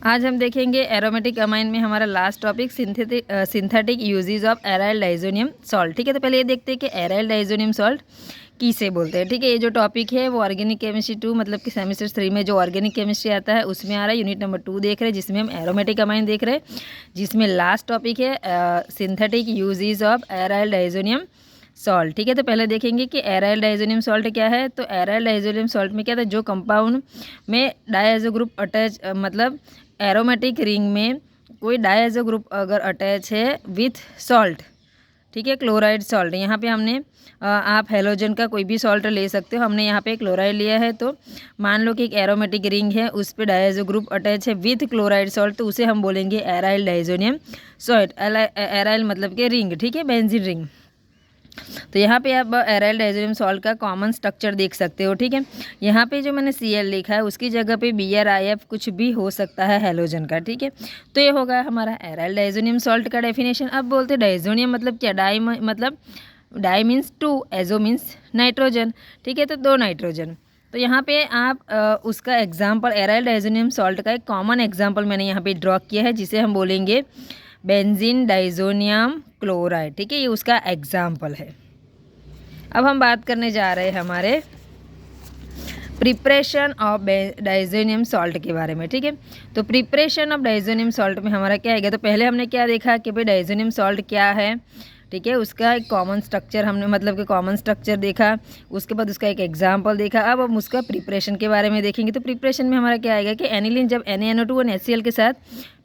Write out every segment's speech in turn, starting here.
आज हम देखेंगे एरोमेटिक अमाइन में हमारा last topic synthetic uses of aryl diazonium salt. ठीक है, तो पहले ये देखते हैं कि एराइल डाइजोनियम सॉल्ट किसे बोलते हैं। ठीक है, ये जो टॉपिक है वो ऑर्गेनिक केमिस्ट्री 2 मतलब कि सेमेस्टर 3 में जो ऑर्गेनिक केमिस्ट्री आता है उसमें आ रहा है। यूनिट नंबर 2 देख रहे हैं जिसमें हम एरोमेटिक अमाइन देख रहे हैं, जिसमें लास्ट टॉपिक है synthetic uses of aryl diazonium salt. ठीक है, तो पहले देखेंगे कि एराइल डाइजोनियम सॉल्ट क्या है। तो एराइल डाइजोनियम सॉल्ट में क्या था, जो कंपाउंड में डायज़ो ग्रुप अटैच मतलब एरोमेटिक रिंग में कोई डायज़ो ग्रुप अगर अटैच है विथ सॉल्ट, ठीक है, क्लोराइड सॉल्ट। यहाँ पे हमने आप हेलोजन का कोई भी सॉल्ट ले सकते हो, हमने यहाँ पे क्लोराइड लिया है। तो मान लो कि एक एरोमेटिक रिंग है, उस पे डायज़ो ग्रुप अटैच है विथ क्लोराइड सॉल्ट, तो उसे हम बोलेंगे एराइल डाइजोनियम सॉल्ट। एराइल मतलब कि रिंग, ठीक है, बेंजीन रिंग। तो यहाँ पे आप एराइल डाइजोनियम सॉल्ट का कॉमन स्ट्रक्चर देख सकते हो। ठीक है, यहाँ पे जो मैंने Cl लिखा है उसकी जगह पे BrIF कुछ भी हो सकता है हेलोजन का। ठीक है, तो ये होगा हमारा एराइल डाइजोनियम सॉल्ट का डेफिनेशन। अब बोलते हैं डाइजोनियम मतलब क्या, डाई मतलब di means 2, azo means nitrogen. ठीक है, तो 2 नाइट्रोजन। तो यहाँ पे आप उसका एग्जाम्पल एराइल डाइजोनियम सॉल्ट का एक कॉमन एग्जाम्पल मैंने यहाँ पे ड्रॉ किया है, जिसे हम बोलेंगे बेंजीन डाइजोनियम क्लोराइड। ठीक है, ये उसका एग्जाम्पल है। अब हम बात करने जा रहे हैं हमारे प्रिपरेशन ऑफ डाइजोनियम सॉल्ट के बारे में। ठीक है, तो प्रिपरेशन ऑफ डाइजोनियम सॉल्ट में हमारा क्या आएगा। तो पहले हमने क्या देखा कि भाई डाइजोनियम सॉल्ट क्या है। ठीक है, उसका एक कॉमन स्ट्रक्चर हमने मतलब कि कॉमन स्ट्रक्चर देखा, उसके बाद उसका एक एग्जाम्पल देखा। अब हम उसका प्रिपरेशन के बारे में देखेंगे। तो प्रिपरेशन में हमारा क्या आएगा कि एनिलीन जब NaNO2 और HCl के साथ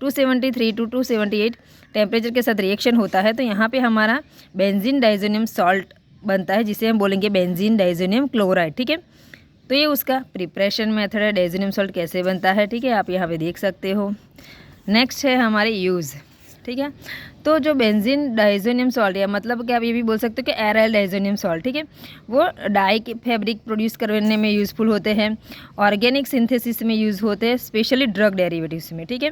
273 to 278 टेम्परेचर के साथ रिएक्शन होता है, तो यहाँ पे हमारा बेंजीन डाइजोनियम सॉल्ट बनता है, जिसे हम बोलेंगे बेंजीन डाइजोनियम क्लोराइड। ठीक है, तो ये उसका प्रिपरेशन मेथड है, डाइजोनियम सॉल्ट कैसे बनता है। ठीक है, आप यहाँ पे देख सकते हो। नेक्स्ट है हमारे यूज़। ठीक है, तो जो बेंजीन डाइजोनियम सॉल्ट है मतलब कि आप ये भी बोल सकते हो कि एराइल डाइजोनियम सॉल्ट, ठीक है, वो डाई के फैब्रिक प्रोड्यूस करने में यूज़फुल होते हैं, ऑर्गेनिक सिंथेसिस में यूज़ होते हैं, स्पेशली ड्रग डेरिवेटिव्स में। ठीक है,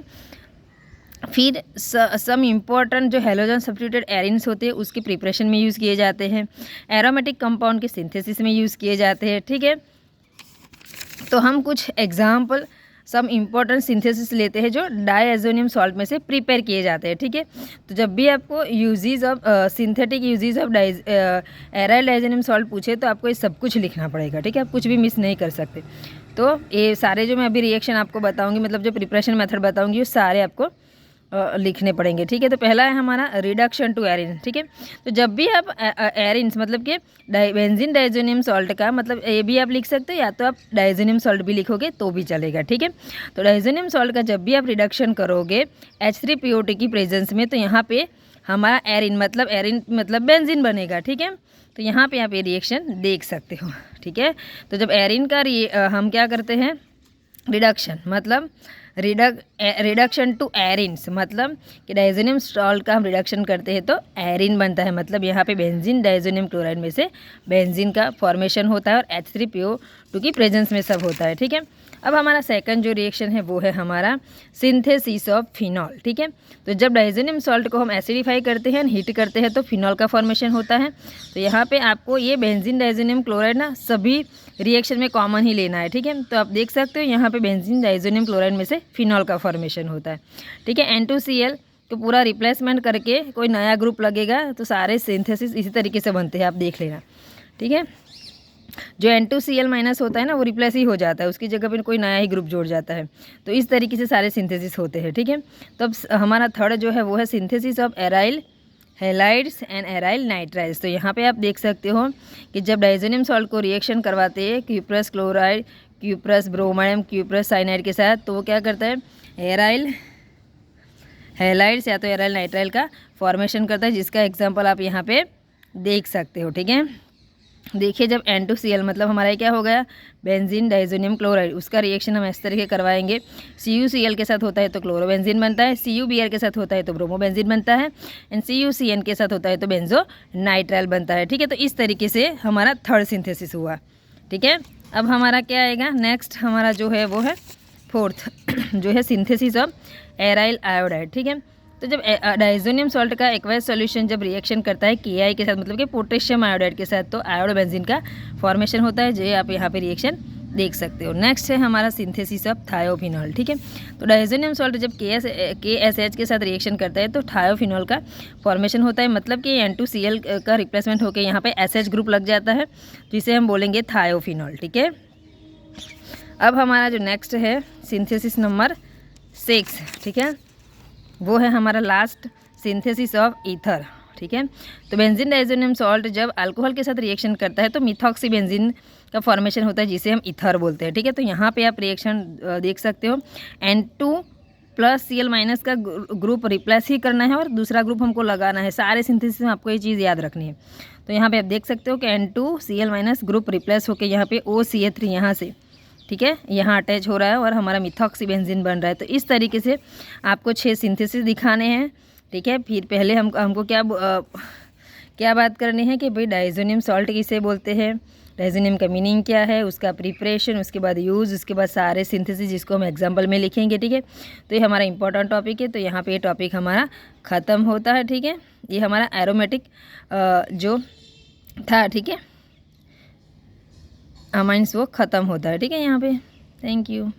फिर सम इम्पॉर्टेंट जो हेलोजन सब्स्टिट्यूटेड एरिन्स होते हैं उसके प्रिपरेशन में यूज़ किए जाते हैं, एरोमेटिक कंपाउंड के सिंथेसिस में यूज़ किए जाते हैं। ठीक है, तो हम कुछ एग्जाम्पल सम इम्पॉर्टेंट सिंथेसिस लेते हैं जो डाइएजोनियम सॉल्ट में से प्रिपेयर किए जाते हैं। ठीक है, तो जब भी आपको uses of synthetic uses of aryl diazonium salt पूछे तो आपको ये सब कुछ लिखना पड़ेगा। ठीक है, आप कुछ भी मिस नहीं कर सकते। तो ये सारे जो मैं अभी रिएक्शन आपको बताऊंगी मतलब जो प्रिपरेशन मेथड बताऊंगी वो सारे आपको लिखने पड़ेंगे। ठीक है, तो पहला है हमारा रिडक्शन टू एरिन। ठीक है, तो जब भी आप एरिन्स मतलब कि बेंजीन डाइजोनियम सॉल्ट का मतलब ये भी आप लिख सकते हो, या तो आप डाइजोनियम सॉल्ट भी लिखोगे तो भी चलेगा। ठीक है, तो डाइजोनियम सॉल्ट का जब भी आप रिडक्शन करोगे H3PO2 की प्रेजेंस में, तो यहाँ पे हमारा एरिन मतलब बेंजीन बनेगा। ठीक है, तो यहाँ पे आप ये रिएक्शन देख सकते हो। ठीक है, तो जब एरिन का हम क्या करते हैं रिडक्शन मतलब रिडक्शन टू एरिन्स मतलब कि डाइजोनियम सॉल्ट का हम रिडक्शन करते हैं तो एरिन बनता है, मतलब यहाँ पे बेंजीन डाइजोनियम क्लोराइड में से बेंजीन का फॉर्मेशन होता है और H3PO2 की प्रेजेंस में सब होता है। ठीक है, अब हमारा सेकंड जो रिएक्शन है वो है हमारा सिंथेसिस ऑफ फिनॉल। ठीक है, तो जब डाइजोनियम सॉल्ट को हम एसिडिफाई करते हैं हीट करते हैं तो फिनॉल का फॉर्मेशन होता है। तो यहाँ पे आपको ये बेंजीन डाइजोनियम क्लोराइड ना सभी रिएक्शन में कॉमन ही लेना है। ठीक है, तो आप देख सकते हो यहाँ पे बेंजीन डाइजोनियम क्लोराइड में से फिनॉल का फॉर्मेशन होता है। ठीक है, N2Cl तो पूरा रिप्लेसमेंट करके कोई नया ग्रुप लगेगा तो सारे सिंथेसिस इसी तरीके से बनते हैं, आप देख लेना। ठीक है, जो N2Cl- होता है ना वो रिप्लेस ही हो जाता है, उसकी जगह पर कोई नया ही ग्रुप जोड़ जाता है। तो इस तरीके से सारे सिंथेसिस होते हैं। ठीक है, तो अब हमारा थर्ड जो है वो है synthesis of aryl halides and aryl nitrides. तो यहाँ पे आप देख सकते हो कि जब डाइजोनियम सॉल्ट को रिएक्शन करवाते हैं cuprous chloride, cuprous bromide, cuprous cyanide के साथ, तो वो क्या करता है एराइल हेलाइड्स या तो एराइल नाइट्राइल का फॉर्मेशन करता है, जिसका एग्जाम्पल आप यहाँ पे देख सकते हो। ठीक है, देखिए जब N2Cl मतलब हमारा क्या हो गया बेंजीन डाइजोनियम क्लोराइड, उसका रिएक्शन हम इस तरीके करवाएंगे। CuCl के साथ होता है तो क्लोरोबेंजीन बनता है, CuBr के साथ होता है तो ब्रोमोबेंजीन बनता है, एंड CuCN के साथ होता है तो बेंजो नाइट्राइल बनता है। ठीक है, तो इस तरीके से हमारा थर्ड सिंथेसिस हुआ। ठीक है, अब हमारा क्या आएगा नेक्स्ट, हमारा जो है वो है फोर्थ जो है सिंथेसिस ऑफ एराइल आयोडाइड। ठीक है, तो जब डाइजोनियम सॉल्ट का एक्वायस सॉल्यूशन जब रिएक्शन करता है के के साथ मतलब कि पोटेशियम आयोडाइड के साथ, तो आयोडोबेंजीन का फॉर्मेशन होता है, जो आप यहाँ पे रिएक्शन देख सकते हो। नेक्स्ट है हमारा सिंथेसिस ऑफ थायोफिनॉल, ठीक है। तो डाइज़ोनियम सॉल्ट जब KSH के साथ रिएक्शन करता है तो थायोफिनॉल का फॉर्मेशन होता है, मतलब कि N2Cl का रिप्लेसमेंट होकर यहाँ पे SH ग्रुप लग जाता है, जिसे हम बोलेंगे थायोफिनॉल, ठीक है। अब हमारा जो नेक्स्ट है सिंथेसिस नंबर 6, ठीक है, वो है हमारा लास्ट सिंथेसिस ऑफ ईथर, ठीक है। तो बेंजीन डाइज़ोनियम सॉल्ट जब अल्कोहल के साथ रिएक्शन करता है तो मिथॉक्सी बेंजीन का फॉर्मेशन होता है, जिसे हम ईथर बोलते हैं, ठीक है। तो यहाँ पे आप रिएक्शन देख सकते हो, N2+Cl- का ग्रुप रिप्लेस ही करना है और दूसरा ग्रुप हमको लगाना है। सारे सिंथेसिस में आपको ये चीज़ याद रखनी है। तो यहाँ पे आप देख सकते हो कि N2Cl- ग्रुप रिप्लेस होकर यहाँ पे OCH3 यहाँ से, ठीक है, यहाँ अटैच हो रहा है और हमारा मिथॉक्सी बेंजीन बन रहा है। तो इस तरीके से आपको 6 सिंथेसिस दिखाने हैं, ठीक है। फिर पहले हमको क्या बात करनी है कि भाई डाइज़ोनियम सॉल्ट किसे बोलते हैं, डाइज़ोनियम का मीनिंग क्या है, उसका प्रिपरेशन, उसके बाद यूज़, उसके बाद सारे सिंथेसिस जिसको हम एग्जांपल में लिखेंगे, ठीक है। तो ये हमारा इंपॉर्टेंट टॉपिक है। तो यहाँ पे ये टॉपिक हमारा ख़त्म होता है, ठीक है। ये हमारा एरोमेटिक जो था, ठीक है, अमाइंस वो ख़त्म होता है, ठीक है यहाँ पे। Thank you.